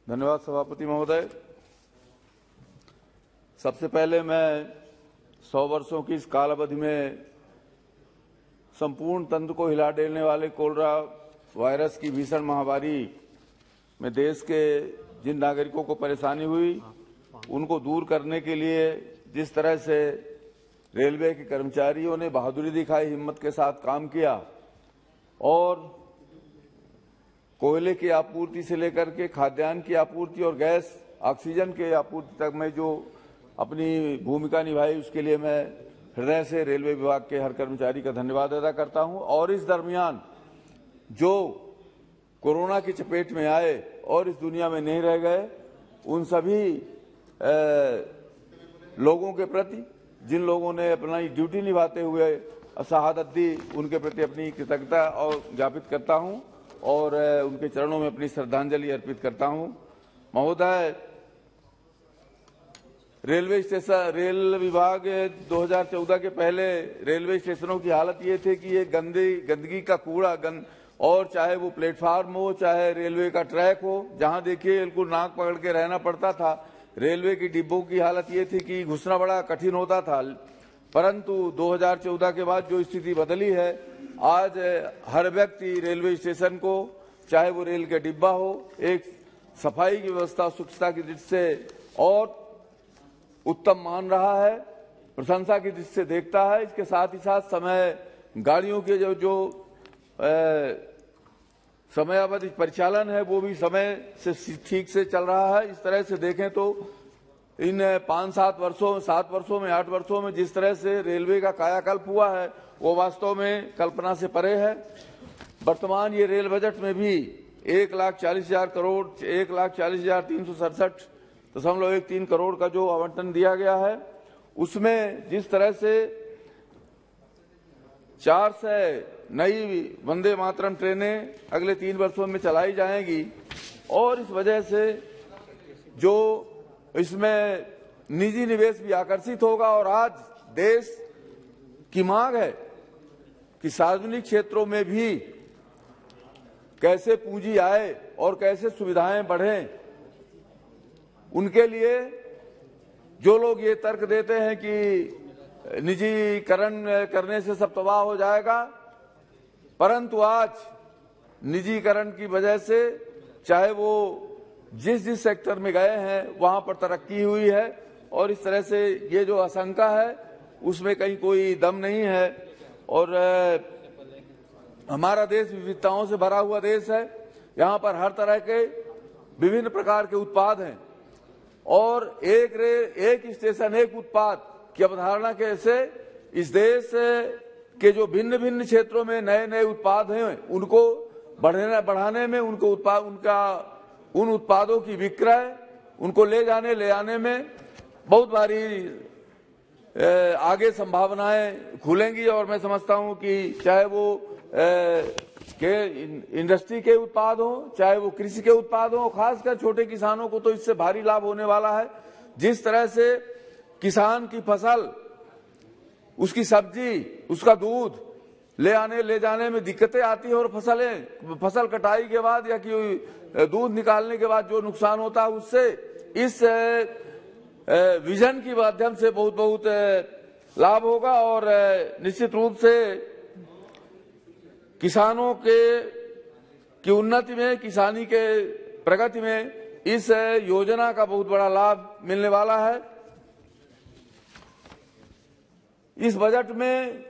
धन्यवाद सभापति महोदय। सबसे पहले मैं 100 वर्षों की इस काल अवधि में संपूर्ण तंत्र को हिला देने वाले कोलेरा वायरस की भीषण महामारी में देश के जिन नागरिकों को परेशानी हुई उनको दूर करने के लिए जिस तरह से रेलवे के कर्मचारियों ने बहादुरी दिखाई, हिम्मत के साथ काम किया और कोयले की आपूर्ति से लेकर के खाद्यान्न की आपूर्ति और गैस ऑक्सीजन की आपूर्ति तक में जो अपनी भूमिका निभाई, उसके लिए मैं हृदय से रेलवे विभाग के हर कर्मचारी का धन्यवाद अदा करता हूं। और इस दरमियान जो कोरोना की चपेट में आए और इस दुनिया में नहीं रह गए, उन सभी लोगों के प्रति, जिन लोगों ने अपनी ड्यूटी निभाते हुए शहादत दी, उनके प्रति अपनी कृतज्ञता और ज्ञापित करता हूं और उनके चरणों में अपनी श्रद्धांजलि अर्पित करता हूं। महोदय, रेल विभाग 2014 के पहले रेलवे स्टेशनों की हालत ये थी कि ये गंदगी का कूड़ा और चाहे वो प्लेटफार्म हो, चाहे रेलवे का ट्रैक हो, जहां देखिए बिल्कुल नाक पकड़ के रहना पड़ता था। रेलवे की डिब्बों की हालत ये थी कि घुसना बड़ा कठिन होता था। परंतु 2014 के बाद जो स्थिति बदली है, आज हर व्यक्ति रेलवे स्टेशन को, चाहे वो रेल का डिब्बा हो, एक सफाई की व्यवस्था, स्वच्छता की दृष्टि से और उत्तम मान रहा है, प्रशंसा की दृष्टि से देखता है। इसके साथ ही साथ गाड़ियों के जो समयावधि परिचालन है वो भी समय से ठीक से चल रहा है। इस तरह से देखें तो इन 5-7 वर्षों, 7 वर्षों में, 8 वर्षों में जिस तरह से रेलवे का कायाकल्प हुआ है वो वास्तव में कल्पना से परे है। वर्तमान ये रेल बजट में भी 1,40,000 करोड़, 1,40,367.13 करोड़ का जो आवंटन दिया गया है, उसमें जिस तरह से 400 नई वंदे मातरम ट्रेनें अगले 3 वर्षों में चलाई जाएंगी और इस वजह से जो इसमें निजी निवेश भी आकर्षित होगा। और आज देश की मांग है कि सार्वजनिक क्षेत्रों में भी कैसे पूंजी आए और कैसे सुविधाएं बढ़ें। उनके लिए जो लोग ये तर्क देते हैं कि निजीकरण करने से सब तबाह हो जाएगा, परंतु आज निजीकरण की वजह से चाहे वो जिस सेक्टर में गए हैं वहां पर तरक्की हुई है और इस तरह से ये जो आशंका है उसमें कहीं कोई दम नहीं है। और हमारा देश विविधताओं से भरा हुआ देश है। यहाँ पर हर तरह के विभिन्न प्रकार के उत्पाद हैं और एक स्टेशन एक उत्पाद की अवधारणा के इस देश के जो भिन्न भिन्न क्षेत्रों में नए नए उत्पाद हैं उनको बढ़ाने में, उन उत्पादों की विक्रय, उनको ले आने में बहुत बारी आगे संभावनाएं खुलेंगी। और मैं समझता हूं कि चाहे वो इंडस्ट्री के उत्पाद हो, चाहे वो कृषि के उत्पाद हो, खासकर छोटे किसानों को तो इससे भारी लाभ होने वाला है। जिस तरह से किसान की फसल, उसकी सब्जी, उसका दूध ले जाने में दिक्कतें आती है और फसल कटाई के बाद या कि दूध निकालने के बाद जो नुकसान होता है, उससे इस विजन के माध्यम से बहुत लाभ होगा और निश्चित रूप से किसानों की उन्नति में, किसानी के प्रगति में इस योजना का बहुत बड़ा लाभ मिलने वाला है। इस बजट में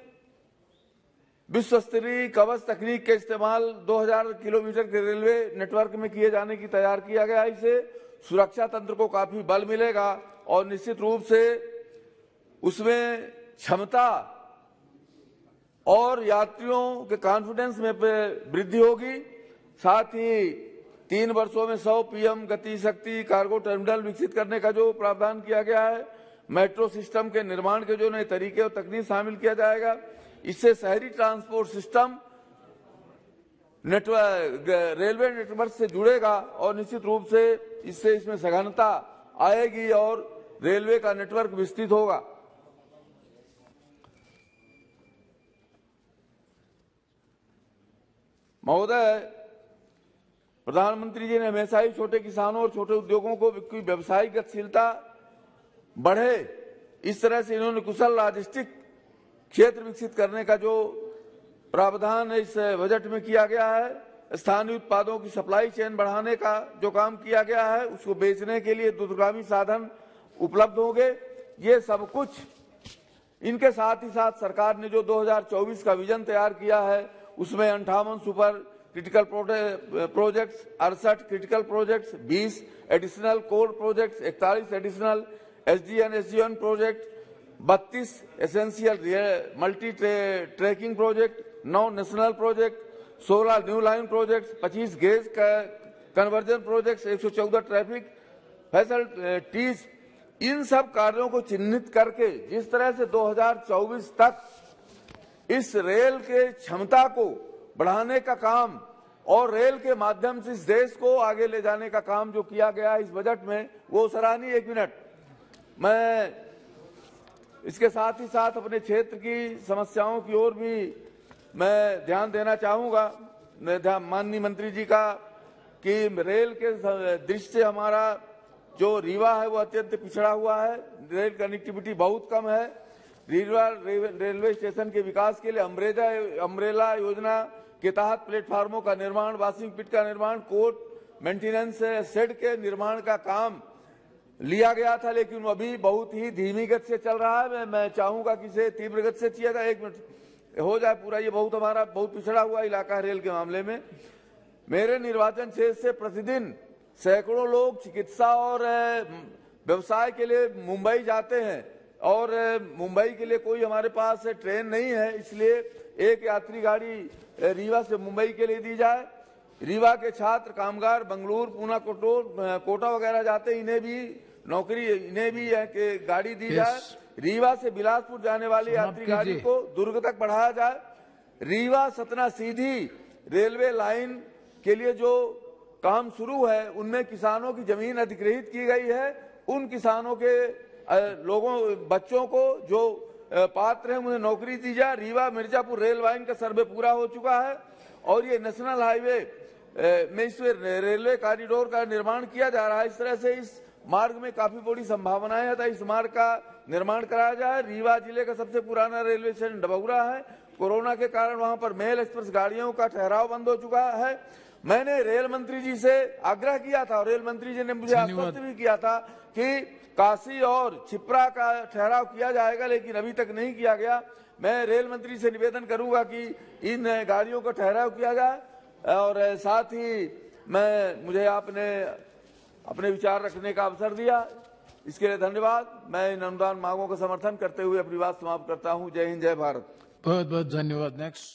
विश्व स्तरीय कवच तकनीक के इस्तेमाल 2000 किलोमीटर के रेलवे नेटवर्क में किए जाने की तैयार किया गया है। इससे सुरक्षा तंत्र को काफी बल मिलेगा और निश्चित रूप से उसमें क्षमता और यात्रियों के कॉन्फिडेंस में वृद्धि होगी। साथ ही 3 वर्षों में 100 पीएम गति शक्ति कार्गो टर्मिनल विकसित करने का जो प्रावधान किया गया है, मेट्रो सिस्टम के निर्माण के जो नए तरीके और तकनीक शामिल किया जाएगा, इससे शहरी ट्रांसपोर्ट सिस्टम रेलवे नेटवर्क से जुड़ेगा और निश्चित रूप से इससे इसमें सघनता आएगी और रेलवे का नेटवर्क विस्तृत होगा। महोदय, प्रधानमंत्री जी ने हमेशा ही छोटे किसानों और छोटे उद्योगों को व्यवसायिक गतिशीलता बढ़े, इस तरह से इन्होंने कुशल लॉजिस्टिक क्षेत्र विकसित करने का जो प्रावधान इस बजट में किया गया है, स्थानीय उत्पादों की सप्लाई चेन बढ़ाने का जो काम किया गया है, उसको बेचने के लिए दूरगामी साधन उपलब्ध होंगे। ये सब कुछ इनके साथ ही साथ सरकार ने जो 2024 का विजन तैयार किया है, उसमें 58 super critical projects, 68 critical projects, 20 additional core projects, 41 additional SDN SGN project, 32 essential multi tracking project, 9 national project, 16 new line projects, 25 gauge conversion projects, 114 traffic facilities, इन सब कार्यों को चिन्हित करके जिस तरह से 2024 तक इस रेल के क्षमता को बढ़ाने का काम और रेल के माध्यम से इस देश को आगे ले जाने का काम जो किया गया इस बजट में, वो सराहनीय। 1 मिनट, मैं इसके साथ ही साथ अपने क्षेत्र की समस्याओं की ओर भी मैं ध्यान देना चाहूंगा, माननीय मंत्री जी का, कि रेल के दृष्टि से हमारा जो रीवा है वो अत्यंत पिछड़ा हुआ है, रेल कनेक्टिविटी बहुत कम है। रीवा रेलवे स्टेशन के विकास के लिए अम्ब्रेला योजना के तहत प्लेटफार्मों का निर्माण, वाशिंग पिट का निर्माण, कोच मेंटेनेंस शेड के निर्माण का काम लिया गया था, लेकिन अभी बहुत ही धीमी गति से चल रहा है। मैं चाहूंगा कि इसे तीव्र गति से किया जाए, 1 मिनट हो जाए पूरा। ये हमारा बहुत पिछड़ा हुआ इलाका है रेल के मामले में। मेरे निर्वाचन क्षेत्र से प्रतिदिन सैकड़ों लोग चिकित्सा और व्यवसाय के लिए मुंबई जाते हैं, और मुंबई के लिए कोई हमारे पास ट्रेन नहीं है, इसलिए एक यात्री गाड़ी रीवा से मुंबई के लिए दी जाए। रीवा के छात्र कामगार बंगलुरु, पूना, कोटा वगैरह जाते, इन्हें भी नौकरी, इन्हें भी गाड़ी दी जाए। रीवा से बिलासपुर जाने वाली यात्री गाड़ी को दुर्ग तक बढ़ाया जाए। रीवा सतना सीधी रेलवे लाइन के लिए जो काम शुरू है, उनमें किसानों की जमीन अधिग्रहित की गई है। उन किसानों के बच्चों को जो पात्र हैं उन्हें नौकरी दी जाए। रीवा मिर्जापुर रेल लाइन का सर्वे पूरा हो चुका है, और ये नेशनल हाईवे में इस रेलवे कॉरिडोर का निर्माण किया जा रहा है। इस तरह से इस मार्ग में काफी बड़ी संभावनाएं है, तो इस मार्ग का निर्माण कराया जाए। रीवा जिले का सबसे पुराना रेलवे स्टेशन डबौरा है। कोरोना के कारण वहां पर मेल एक्सप्रेस गाड़ियों का ठहराव बंद हो चुका है। मैंने रेल मंत्री जी से आग्रह किया था, और रेल मंत्री जी ने मुझे आश्वस्त भी किया था कि काशी और छिप्रा का ठहराव किया जाएगा, लेकिन अभी तक नहीं किया गया। मैं रेल मंत्री से निवेदन करूंगा कि इन गाड़ियों का ठहराव किया जाए, और साथ ही मुझे आपने अपने विचार रखने का अवसर दिया, इसके लिए धन्यवाद। मैं इन अनुदान मांगों का समर्थन करते हुए अपनी बात समाप्त करता हूं। जय हिंद, जय भारत। बहुत बहुत धन्यवाद। नेक्स्ट।